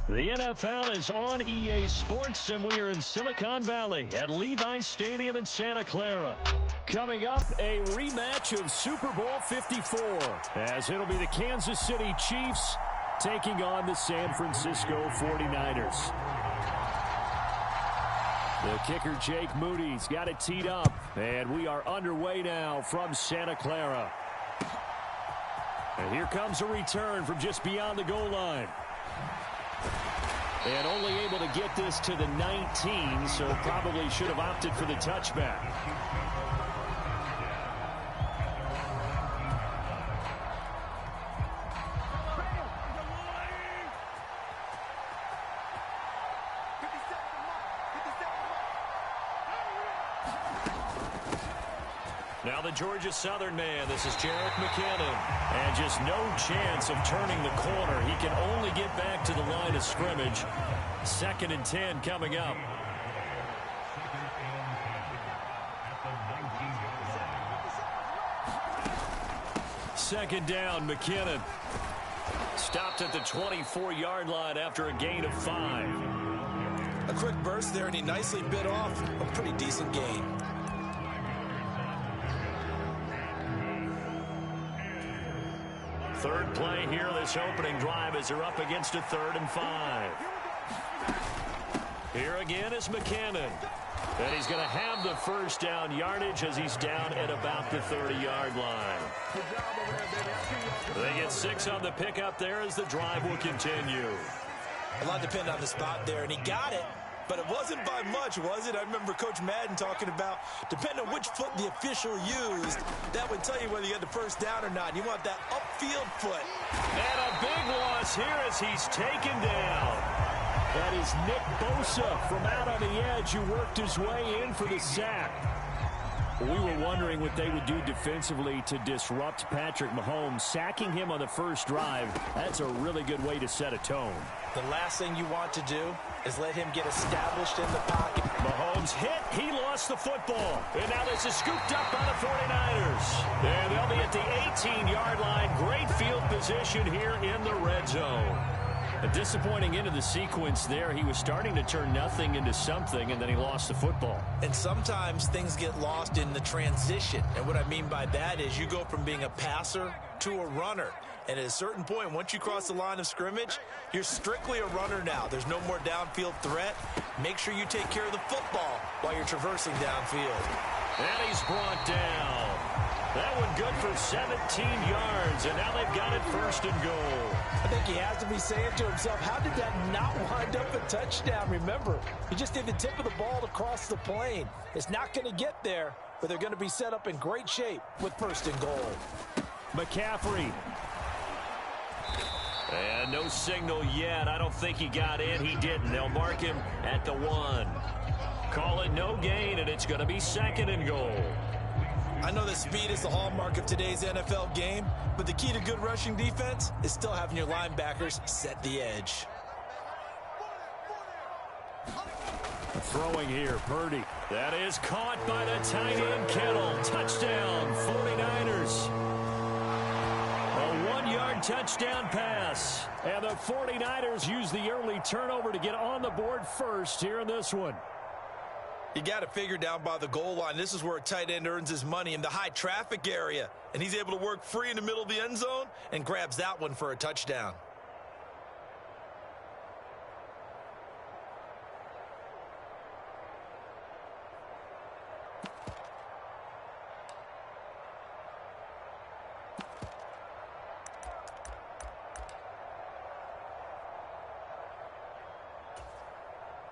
The NFL is on EA Sports, and we are in Silicon Valley at Levi's Stadium in Santa Clara. Coming up, a rematch of Super Bowl 54, as it'll be the Kansas City Chiefs taking on the San Francisco 49ers. The kicker, Jake Moody's got it teed up, and we are underway now from Santa Clara. And here comes a return from just beyond the goal line. And only able to get this to the 19, so probably should have opted for the touchback. Now the Georgia Southern man, this is Jerick McKinnon. And just no chance of turning the corner. He can only get back to the line of scrimmage. 2nd and 10 coming up. Second down, McKinnon. Stopped at the 24-yard line after a gain of 5. A quick burst there, and he nicely bit off a pretty decent gain. Third play here, this opening drive, as they're up against a 3rd and 5. Here again is McKinnon. And he's going to have the first down yardage as he's down at about the 30-yard line. They get 6 on the pickup there as the drive will continue. A lot depended on the spot there, and he got it. But it wasn't by much, was it? I remember Coach Madden talking about, depending on which foot the official used, that would tell you whether you had the first down or not. You want that upfield foot. And a big loss here as he's taken down. That is Nick Bosa from out on the edge who worked his way in for the sack. We were wondering what they would do defensively to disrupt Patrick Mahomes. Sacking him on the first drive, that's a really good way to set a tone. The last thing you want to do is let him get established in the pocket. Mahomes hit. He lost the football. And now this is scooped up by the 49ers. And they'll be at the 18-yard line. Great field position here in the red zone. A disappointing end of the sequence there. He was starting to turn nothing into something, and then he lost the football. And sometimes things get lost in the transition. And what I mean by that is you go from being a passer to a runner. And at a certain point, once you cross the line of scrimmage, you're strictly a runner now. There's no more downfield threat. Make sure you take care of the football while you're traversing downfield. And he's brought down. That one good for 17 yards, and now they've got it 1st and goal. I think he has to be saying to himself, how did that not wind up a touchdown? Remember, he just did the tip of the ball across the plane. It's not going to get there, but they're going to be set up in great shape with 1st and goal. McCaffrey. And no signal yet. I don't think he got in. He didn't. They'll mark him at the 1. Call it no gain, and it's going to be 2nd and goal. I know that speed is the hallmark of today's NFL game, but the key to good rushing defense is still having your linebackers set the edge. Throwing here, Purdy. That is caught by the tight end, Kittle. Touchdown, 49ers. A 1-yard touchdown pass. And the 49ers use the early turnover to get on the board first here in this one. You got to figure down by the goal line. This is where a tight end earns his money, in the high traffic area. And he's able to work free in the middle of the end zone and grabs that one for a touchdown.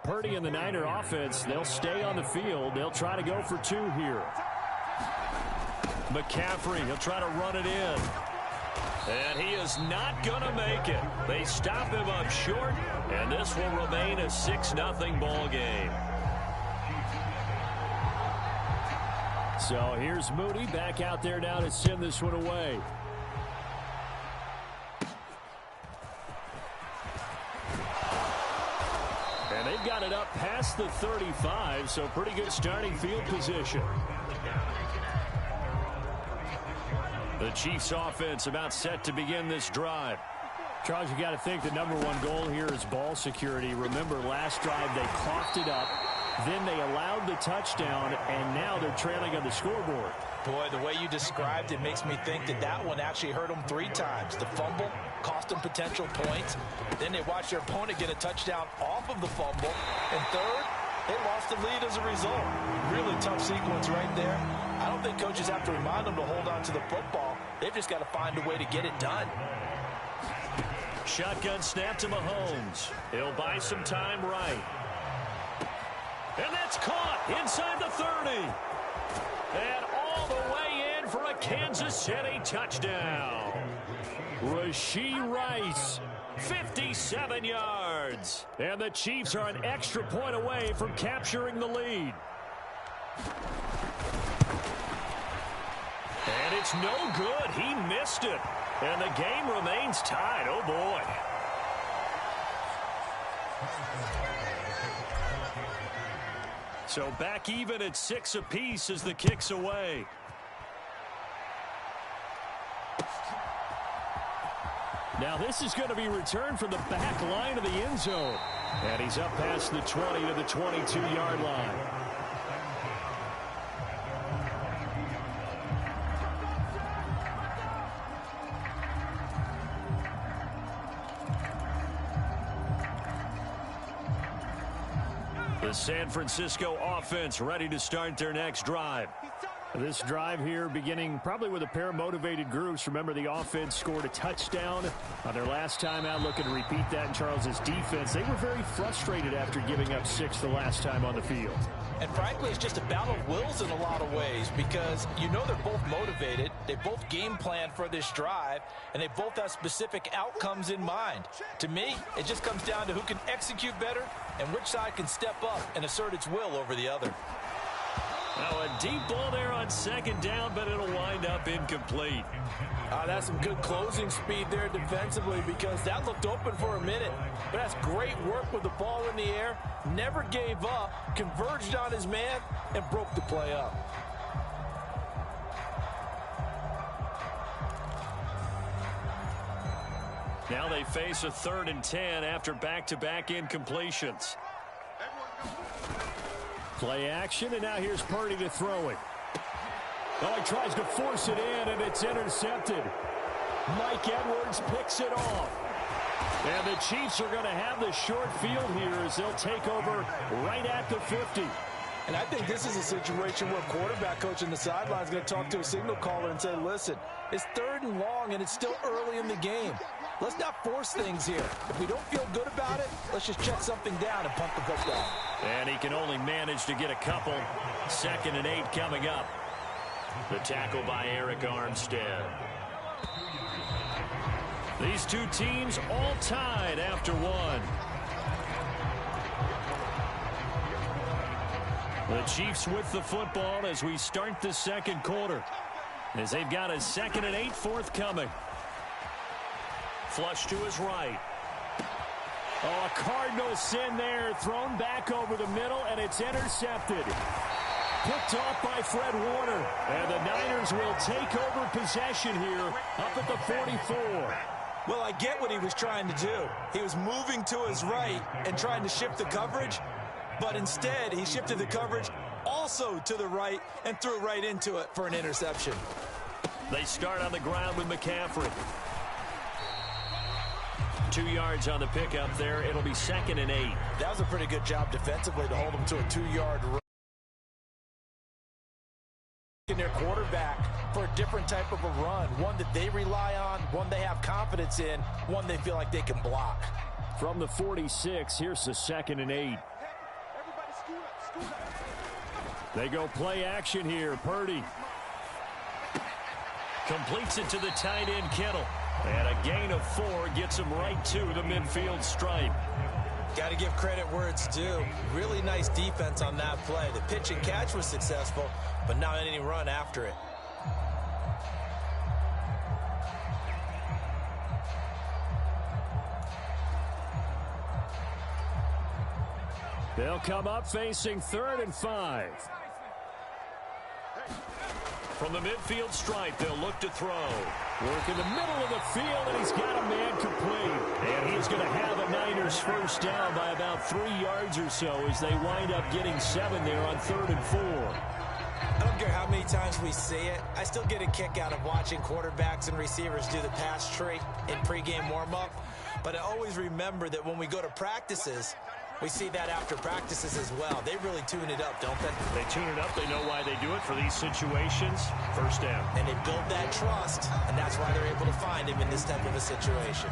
Purdy and the Niner offense, they'll stay on the field. They'll try to go for 2 here. McCaffrey, he'll try to run it in. And he is not going to make it. They stop him up short, and this will remain a 6-0 ball game. So here's Moody back out there now to send this one away. And they've got it up past the 35, so pretty good starting field position. The Chiefs offense about set to begin this drive. Charles, you got to think the number one goal here is ball security. Remember, last drive they coughed it up, then they allowed the touchdown, and now they're trailing on the scoreboard. Boy, the way you described it makes me think that that one actually hurt them 3 times. The fumble cost them potential points. Then they watched their opponent get a touchdown off of the fumble. And third, they lost the lead as a result. Really tough sequence right there. I don't think coaches have to remind them to hold on to the football. They've just got to find a way to get it done. Shotgun snap to Mahomes. He'll buy some time right. And that's caught inside the 30. And all the way in for a Kansas City touchdown. Rashee Rice, 57 yards. And the Chiefs are an extra point away from capturing the lead. And it's no good. He missed it. And the game remains tied. Oh, boy. So back even at 6 apiece as the kick's away. Now this is going to be returned from the back line of the end zone. And he's up past the 20 to the 22-yard line. The San Francisco offense ready to start their next drive. This drive here beginning probably with a pair of motivated groups. Remember, the offense scored a touchdown on their last time out. Looking to repeat that in Charles's defense. They were very frustrated after giving up 6 the last time on the field. And frankly, it's just a battle of wills in a lot of ways because you know they're both motivated. They both game plan for this drive, and they both have specific outcomes in mind. To me, it just comes down to who can execute better and which side can step up and assert its will over the other. Now a deep ball there on second down, but it'll wind up incomplete. That's some good closing speed there defensively because that looked open for a minute. But that's great work with the ball in the air. Never gave up, converged on his man, and broke the play up. Now they face a 3rd and 10 after back-to-back incompletions. Play action, and now here's Purdy to throw it. Oh, he tries to force it in, and it's intercepted. Mike Edwards picks it off. And the Chiefs are going to have the short field here as they'll take over right at the 50. And I think this is a situation where quarterback coach in the sideline is going to talk to a signal caller and say, listen, it's 3rd and long, and it's still early in the game. Let's not force things here. If we don't feel good about it, let's just check something down and punt the football. And he can only manage to get a couple. 2nd and 8 coming up. The tackle by Eric Armstead. These two teams all tied after one. The Chiefs with the football as we start the second quarter. As they've got a 2nd and 8 forthcoming. Flush to his right. Oh, a Cardinal sin there. Thrown back over the middle, and it's intercepted. Picked off by Fred Warner. And the Niners will take over possession here up at the 44. Well, I get what he was trying to do. He was moving to his right and trying to shift the coverage, but instead he shifted the coverage also to the right and threw right into it for an interception. They start on the ground with McCaffrey. 2 yards on the pickup there. It'll be 2nd and 8. That was a pretty good job defensively to hold him to a 2-yard run. In their quarterback for a different type of a run, one that they rely on, one they have confidence in, one they feel like they can block. From the 46, here's the 2nd and 8. They go play action here. Purdy completes it to the tight end Kittle. And a gain of 4 gets him right to the midfield stripe. Got to give credit where it's due. Really nice defense on that play. The pitch and catch was successful, but not any run after it. They'll come up facing 3rd and 5. From the midfield stripe, they'll look to throw. Work in the middle of the field, and he's got a man complete. And he's going to have a Niners first down by about 3 yards or so as they wind up getting 7 there on 3rd and 4. I don't care how many times we see it. I still get a kick out of watching quarterbacks and receivers do the pass tree in pregame warm-up. But I always remember that when we go to practices, we see that after practices as well. They really tune it up, don't they? They tune it up. They know why they do it for these situations. First down. And they build that trust, and that's why they're able to find him in this type of a situation.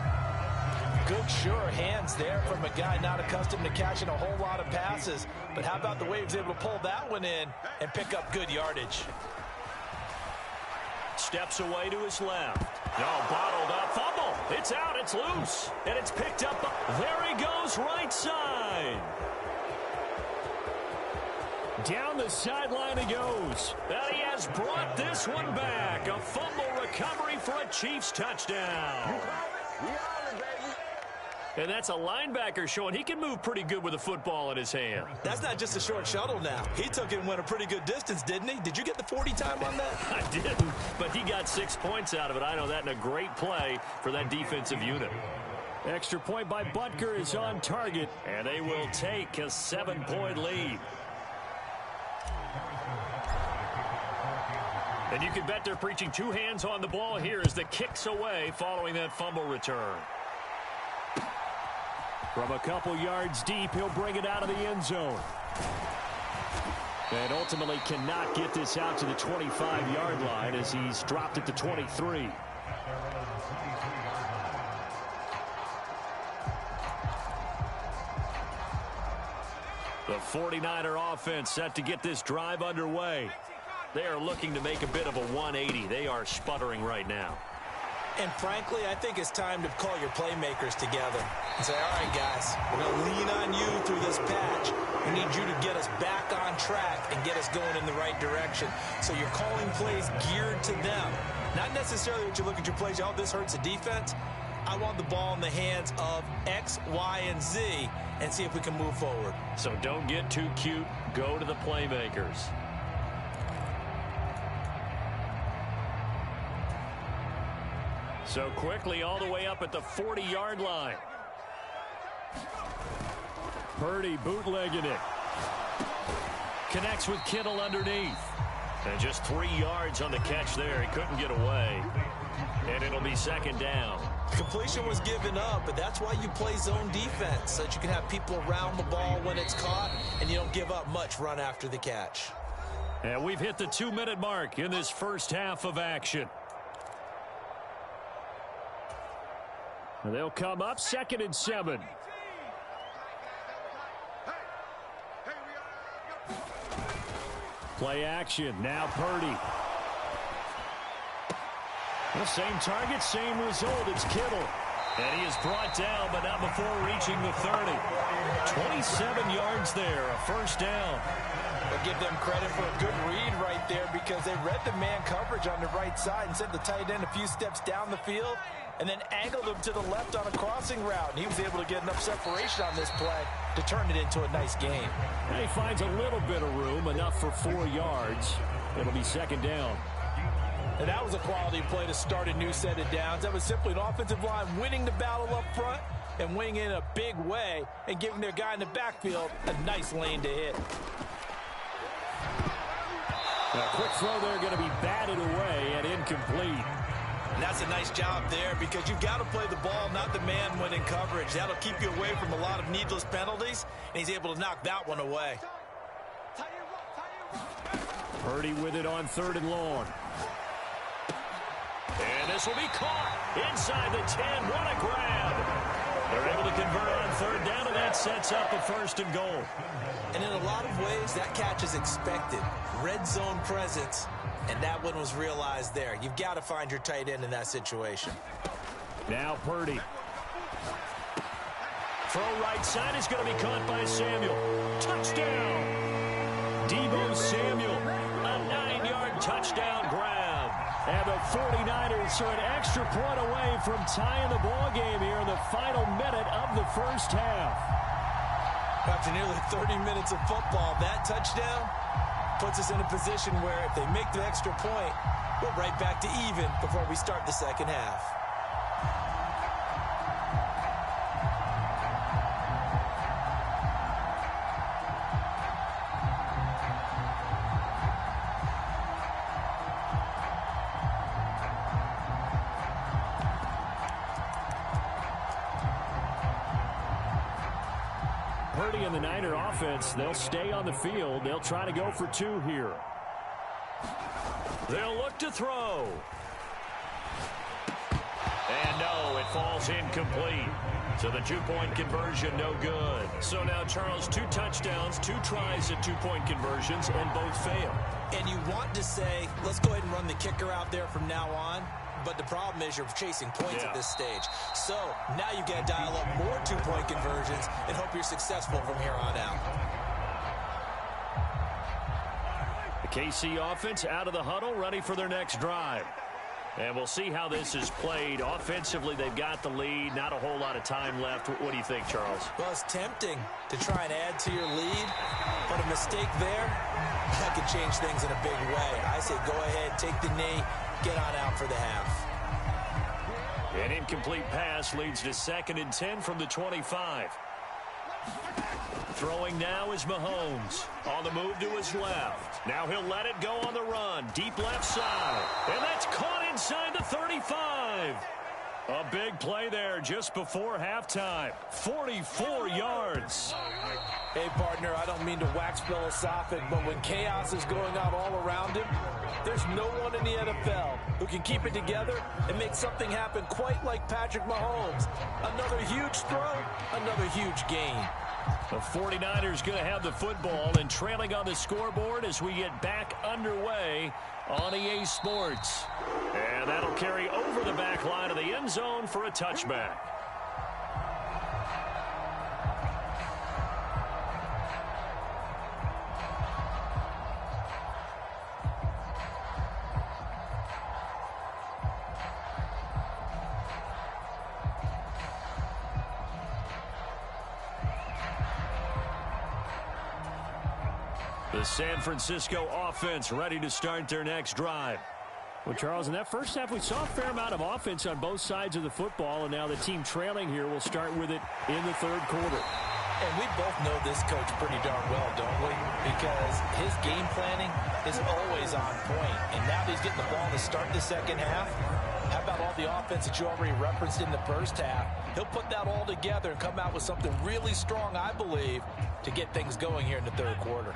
Good, sure hands there from a guy not accustomed to catching a whole lot of passes. But how about the way he was able to pull that one in and pick up good yardage? Steps away to his left. No, bottled up. Fumble. It's out. It's loose. And it's picked up. There he goes, right side. Down the sideline he goes. And he has brought this one back. A fumble recovery for a Chiefs touchdown. And that's a linebacker showing he can move pretty good with a football in his hand. That's not just a short shuttle now. He took it and went a pretty good distance, didn't he? Did you get the 40 time on that? I didn't, but he got 6 points out of it. I know that, in a great play for that defensive unit. Extra point by Butker is on target, and they will take a 7-point lead. And you can bet they're preaching 2 hands on the ball here as the kick's away following that fumble return. From a couple yards deep, he'll bring it out of the end zone. And ultimately cannot get this out to the 25-yard line as he's dropped it to 23. The 49er offense set to get this drive underway. They are looking to make a bit of a 180. They are sputtering right now. And frankly, I think it's time to call your playmakers together and say, all right, guys, we're going to lean on you through this patch. We need you to get us back on track and get us going in the right direction. So you're calling plays geared to them. Not necessarily that you look at your plays, oh, this hurts the defense. I want the ball in the hands of X, Y, and Z and see if we can move forward. So don't get too cute. Go to the playmakers. So quickly all the way up at the 40-yard line. Purdy bootlegging it. Connects with Kittle underneath. And just 3 yards on the catch there. He couldn't get away. And it'll be 2nd down. Completion was given up, but that's why you play zone defense, so that you can have people around the ball when it's caught, and you don't give up much run after the catch. And we've hit the 2-minute mark in this first half of action. And they'll come up 2nd and 7. Play action. Now Purdy. The same target, same result. It's Kittle. And he is brought down, but not before reaching the 30. 27 yards there, a first down. I'll give them credit for a good read right there because they read the man coverage on the right side and sent the tight end a few steps down the field and then angled him to the left on a crossing route. And he was able to get enough separation on this play to turn it into a nice gain. And he finds a little bit of room, enough for 4 yards. It'll be 2nd down. And that was a quality play to start a new set of downs. That was simply an offensive line winning the battle up front and winning in a big way and giving their guy in the backfield a nice lane to hit. A quick throw there going to be batted away and incomplete. And that's a nice job there because you've got to play the ball, not the man when in coverage. That'll keep you away from a lot of needless penalties, and he's able to knock that one away. Purdy with it on 3rd and long. And this will be caught inside the 10. What a grab. They're able to convert on 3rd down, and that sets up a 1st and goal. And in a lot of ways, that catch is expected. Red zone presence, and that one was realized there. You've got to find your tight end in that situation. Now Purdy. Throw right side is going to be caught by Samuel. Touchdown. Deebo Samuel. A 9-yard touchdown grab. And the 49ers are an extra point away from tying the ball game here in the final minute of the first half. After nearly 30 minutes of football, that touchdown puts us in a position where if they make the extra point, We're right back to even before we start the second half. Purdy and the Niner offense, they'll stay on the field. They'll try to go for two here. They'll look to throw. And no, it falls incomplete. So the two-point conversion, no good. So now, Charles, 2 touchdowns, 2 tries at two-point conversions, and both fail. And you want to say, let's go ahead and run the kicker out there from now on. But the problem is you're chasing points at this stage. So now you've got to dial up more two-point conversions and hope you're successful from here on out. The KC offense out of the huddle, ready for their next drive. And we'll see how this is played. Offensively, they've got the lead. Not a whole lot of time left. What do you think, Charles? Well, it's tempting to try and add to your lead. But a mistake there, that could change things in a big way. I say go ahead, take the knee, get on out for the half. An incomplete pass leads to 2nd and 10 from the 25. Throwing now is Mahomes. On the move to his left. Now he'll let it go on the run. Deep left side. And that's caught inside the 35. A big play there just before halftime. 44 yards. Hey, partner, I don't mean to wax philosophic, but when chaos is going on all around him, there's no one in the NFL who can keep it together and make something happen quite like Patrick Mahomes. Another huge throw, another huge gain. The 49ers going to have the football and trailing on the scoreboard as we get back underway on EA Sports. And that'll carry over the back line of the end zone for a touchback. The San Francisco offense ready to start their next drive. Well, Charles, in that first half, we saw a fair amount of offense on both sides of the football, and now the team trailing here will start with it in the third quarter. And we both know this coach pretty darn well, don't we? Because his game planning is always on point. And now that he's getting the ball to start the second half, how about all the offense that you already referenced in the first half? He'll put that all together and come out with something really strong, I believe, to get things going here in the third quarter.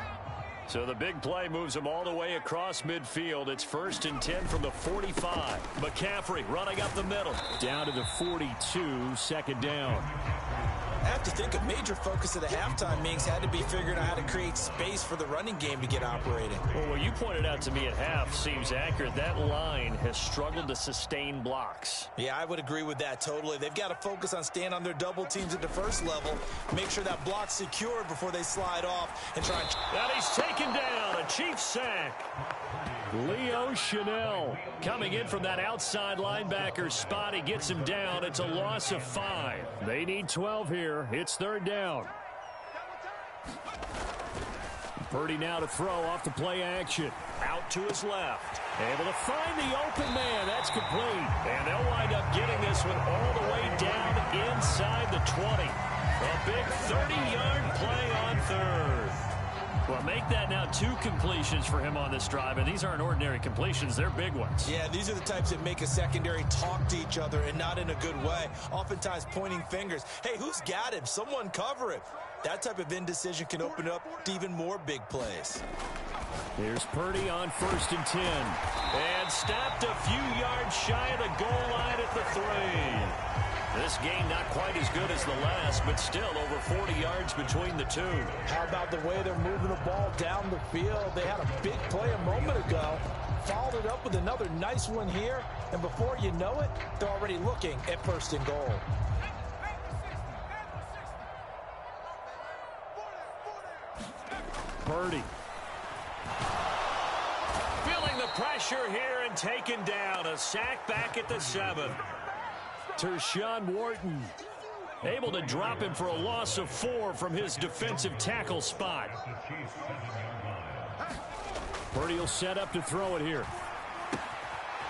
So the big play moves them all the way across midfield. It's 1st and 10 from the 45. McCaffrey running up the middle. Down to the 42, 2nd down. I have to think a major focus of the halftime meetings had to be figuring out how to create space for the running game to get operating. Well, what you pointed out to me at half seems accurate. That line has struggled to sustain blocks. Yeah, I would agree with that totally. They've got to focus on staying on their double teams at the first level, make sure that block's secured before they slide off and try and... Now he's taken down, a Chiefs sack. Leo Chanel coming in from that outside linebacker spot. He gets him down. It's a loss of 5. They need 12 here. It's 3rd down. Purdy now to throw off the play action. Out to his left. Able to find the open man. That's complete. And they'll wind up getting this one all the way down inside the 20. A big 30-yard play on 3rd. Well, make that now 2 completions for him on this drive, and these aren't ordinary completions. They're big ones. Yeah, these are the types that make a secondary talk to each other and not in a good way. Oftentimes pointing fingers. Hey, who's got him? Someone cover him. That type of indecision can open up to even more big plays. Here's Purdy on 1st and 10. And stopped a few yards shy of the goal line at the 3. This game not quite as good as the last, but still over 40 yards between the two. How about the way they're moving the ball down the field? They had a big play a moment ago. Followed it up with another nice one here. And before you know it, they're already looking at 1st and goal. Purdy. Feeling the pressure here and taken down. A sack back at the 7. Tershawn Wharton able to drop him for a loss of 4 from his defensive tackle spot. Purdy will set up to throw it here.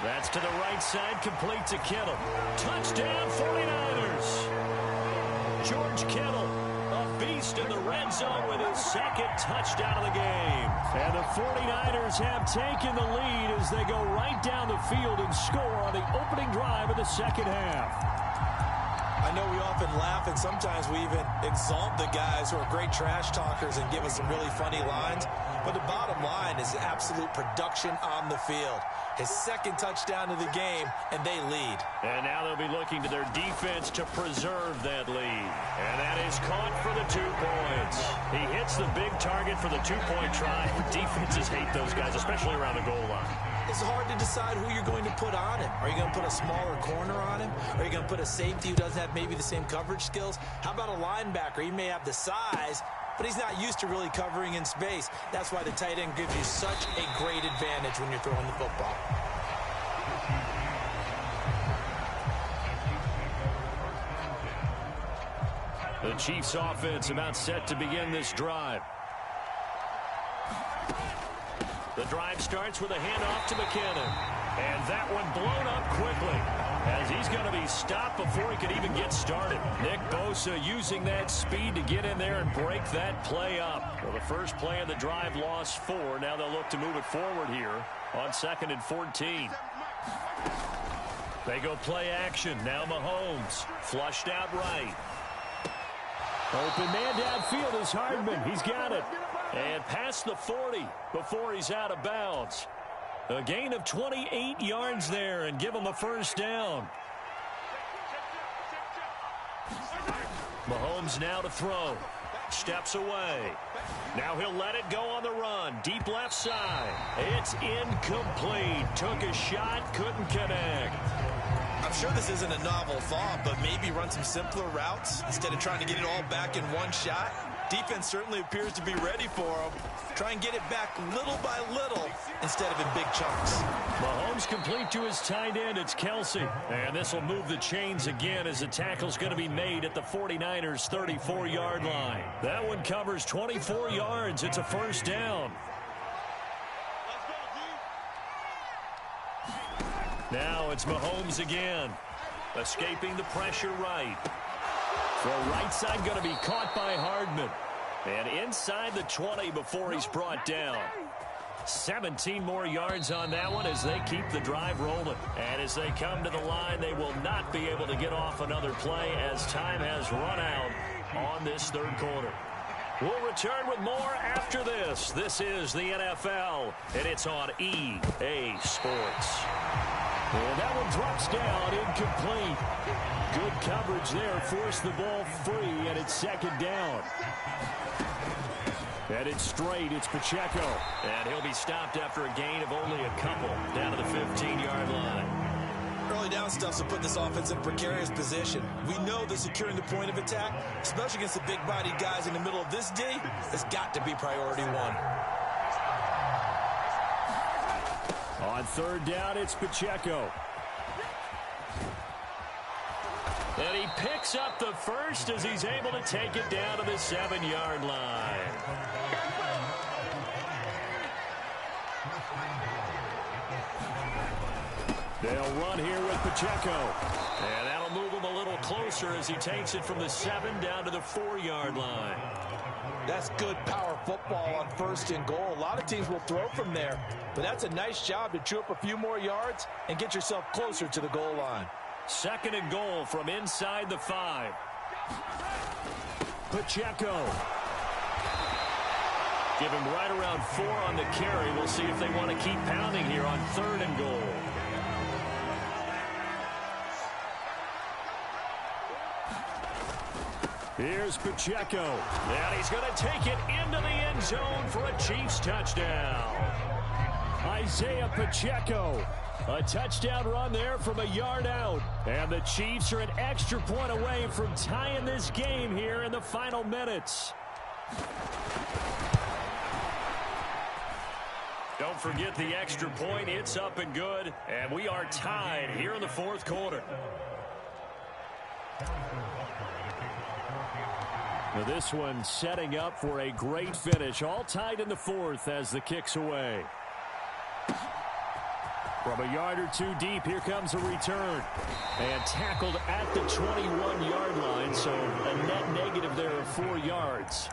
That's to the right side, complete to Kittle. Touchdown, 49ers. George Kittle, a beast in the red zone with his second touchdown of the game. And the 49ers have taken the lead as they go right down the field and score on the opening drive of the second half. I know we often laugh, and sometimes we even exalt the guys who are great trash talkers and give us some really funny lines. But the bottom line is absolute production on the field. His second touchdown of the game, and they lead. And now they'll be looking to their defense to preserve that lead. And that is caught for the 2 points. He hits the big target for the 2-point try. Defenses hate those guys, especially around the goal line. It's hard to decide who you're going to put on him. Are you going to put a smaller corner on him? Are you going to put a safety who doesn't have maybe the same coverage skills? How about a linebacker? He may have the size, but he's not used to really covering in space. That's why the tight end gives you such a great advantage when you're throwing the football. The Chiefs offense about set to begin this drive. The drive starts with a handoff to McKinnon. And that one blown up quickly as he's going to be stopped before he could even get started. Nick Bosa using that speed to get in there and break that play up. Well, the first play of the drive lost 4. Now they'll look to move it forward here on 2nd and 14. They go play action. Now Mahomes flushed out right. Open man downfield is Hardman. He's got it. And past the 40 before he's out of bounds. A gain of 28 yards there and give him a first down. Mahomes now to throw. Steps away. Now he'll let it go on the run. Deep left side. It's incomplete. Took a shot, couldn't connect. I'm sure this isn't a novel thought, but maybe run some simpler routes instead of trying to get it all back in one shot. Defense certainly appears to be ready for him. Try and get it back little by little instead of in big chunks. Mahomes complete to his tight end. It's Kelsey. And this will move the chains again as the tackle's going to be made at the 49ers' 34-yard line. That one covers 24 yards. It's a first down. Now it's Mahomes again. Escaping the pressure right. Throw right side going to be caught by Hardman. And inside the 20 before he's brought down. 17 more yards on that one as they keep the drive rolling. And as they come to the line, they will not be able to get off another play as time has run out on this third quarter. We'll return with more after this. This is the NFL, and it's on EA Sports. And that one drops down, incomplete. Good coverage there, forced the ball free, and it's second down. And it's straight, it's Pacheco. And he'll be stopped after a gain of only a couple, down to the 15-yard line. Early down stuff will put this offense in a precarious position. We know that securing the point of attack, especially against the big-bodied guys in the middle of this D, has got to be priority one. On third down, it's Pacheco. And he picks up the first as he's able to take it down to the 7-yard line. They'll run here with Pacheco. And that'll move him a little closer as he takes it from the 7 down to the 4-yard line. That's good power football on 1st and goal. A lot of teams will throw from there, but that's a nice job to chew up a few more yards and get yourself closer to the goal line. 2nd and goal from inside the 5. Pacheco. Give him right around 4 on the carry. We'll see if they want to keep pounding here on 3rd and goal. Here's Pacheco. And he's going to take it into the end zone for a Chiefs touchdown. Isaiah Pacheco. A touchdown run there from a yard out. And the Chiefs are an extra point away from tying this game here in the final minutes. Don't forget the extra point. It's up and good. And we are tied here in the 4th quarter. Now this one setting up for a great finish. All tied in the 4th as the kick's away. From a yard or two deep, here comes a return. And tackled at the 21-yard line, so a net negative there of 4 yards.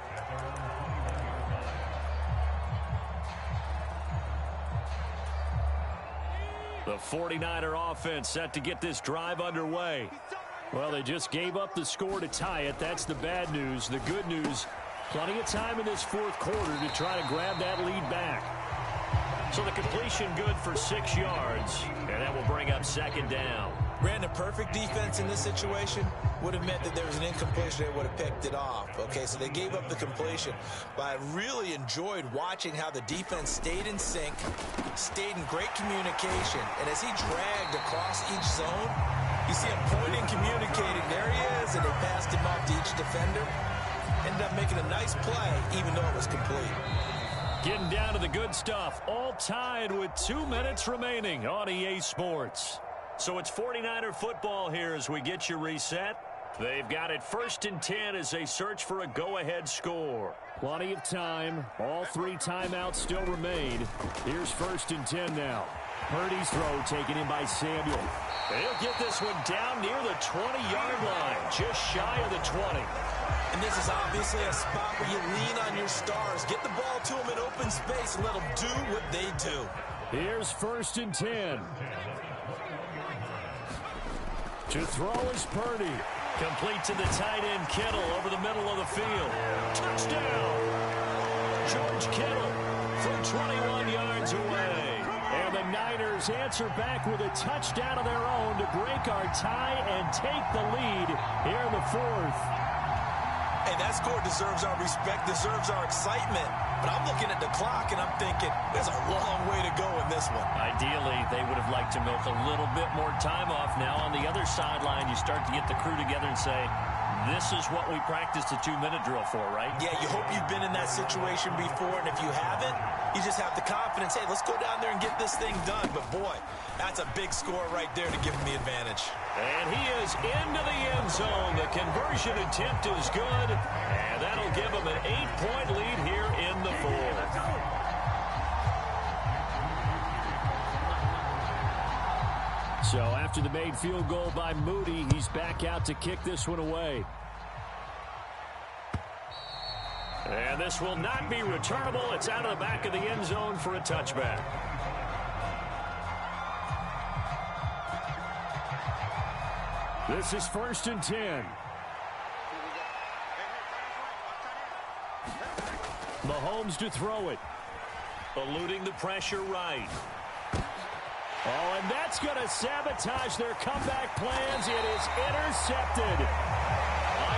The 49er offense set to get this drive underway. Well, they just gave up the score to tie it. That's the bad news. The good news, plenty of time in this fourth quarter to try to grab that lead back. So the completion good for 6 yards, and that will bring up second down. Brandon, perfect defense in this situation would have meant that there was an incompletion. They would have picked it off. Okay, so they gave up the completion. But I really enjoyed watching how the defense stayed in sync, stayed in great communication. And as he dragged across each zone, you see him pointing, communicating. There he is, and they passed him off to each defender. Ended up making a nice play, even though it was complete. Getting down to the good stuff. All tied with 2 minutes remaining on EA Sports. So it's 49er football here as we get you reset. They've got it 1st and 10 as they search for a go-ahead score. Plenty of time. All 3 timeouts still remain. Here's 1st and 10 now. Purdy's throw taken in by Samuel. He'll get this one down near the 20-yard line, just shy of the 20. And this is obviously a spot where you lean on your stars. Get the ball to them in open space and let them do what they do. Here's 1st and 10. To throw is Purdy. Complete to the tight end, Kittle, over the middle of the field. Touchdown! George Kittle from 21 yards away. And the Niners answer back with a touchdown of their own to break our tie and take the lead here in the 4th. Hey, that score deserves our respect, deserves our excitement. But I'm looking at the clock, and I'm thinking, there's a long way to go in this one. Ideally, they would have liked to milk a little bit more time off. Now, on the other sideline, you start to get the crew together and say, this is what we practiced a 2-minute drill for, right? Yeah, you hope you've been in that situation before, and if you haven't, you just have the confidence, hey, let's go down there and get this thing done. But, boy, that's a big score right there to give him the advantage. And he is into the end zone. The conversion attempt is good, and that'll give him an 8-point lead here in the 4th. So after the made field goal by Moody, he's back out to kick this one away. And this will not be returnable. It's out of the back of the end zone for a touchback. This is 1st and 10. Mahomes to throw it. Eluding the pressure right. Oh, and that's going to sabotage their comeback plans. It is intercepted.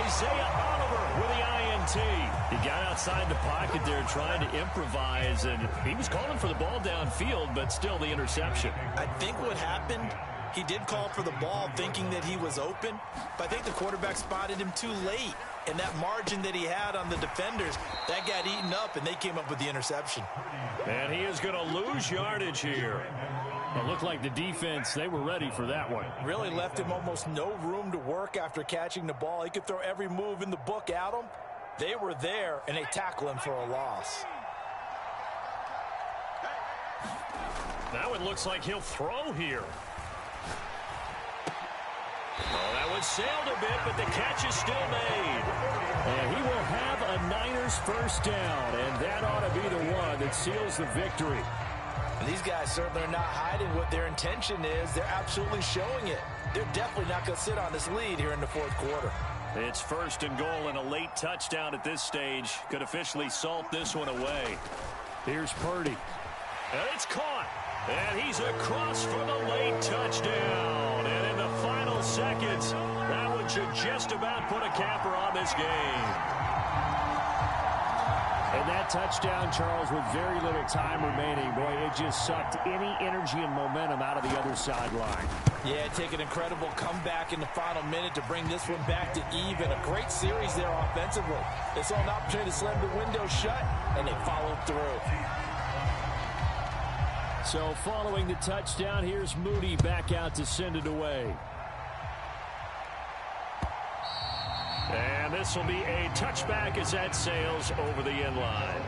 Isaiah Oliver with the INT. He got outside the pocket there trying to improvise, and he was calling for the ball downfield, but still the interception. I think what happened, he did call for the ball thinking that he was open, but I think the quarterback spotted him too late. And that margin that he had on the defenders, that got eaten up, and they came up with the interception. And he is going to lose yardage here. It looked like the defense, they were ready for that one. Really left him almost no room to work after catching the ball. He could throw every move in the book at him. They were there, and they tackle him for a loss. Now it looks like he'll throw here. Oh, that one sailed a bit, but the catch is still made. And he will have a Niners first down, and that ought to be the one that seals the victory. And these guys certainly are not hiding what their intention is. They're absolutely showing it. They're definitely not going to sit on this lead here in the 4th quarter. It's 1st and goal, and a late touchdown at this stage could officially salt this one away. Here's Purdy. And it's caught. And he's across for the late touchdown. And in the final seconds, that one should just about put a capper on this game. And that touchdown, Charles, with very little time remaining, boy, it just sucked any energy and momentum out of the other sideline. Yeah, take an incredible comeback in the final minute to bring this one back to even. A great series there offensively. They saw an opportunity to slam the window shut, and they followed through. So following the touchdown, here's Moody back out to send it away. And this will be a touchback as that sails over the end line.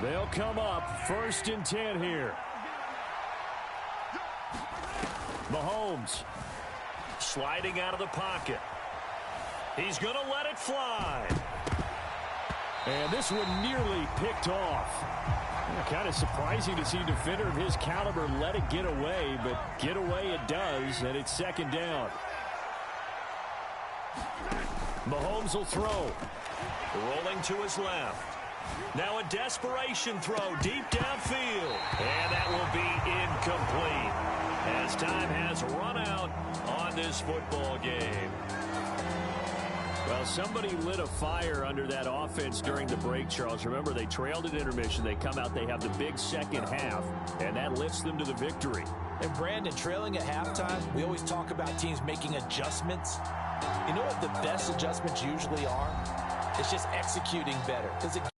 They'll come up 1st and 10 here. Mahomes sliding out of the pocket. He's going to let it fly. And this one nearly picked off. Kind of surprising to see a defender of his caliber let it get away, but get away it does, and it's 2nd down. Mahomes will throw. Rolling to his left. Now a desperation throw deep downfield. And that will be incomplete as time has run out on this football game. Well, somebody lit a fire under that offense during the break, Charles. Remember, they trailed at intermission. They come out, they have the big second half, and that lifts them to the victory. And, Brandon, trailing at halftime, we always talk about teams making adjustments. You know what the best adjustments usually are? It's just executing better. Because,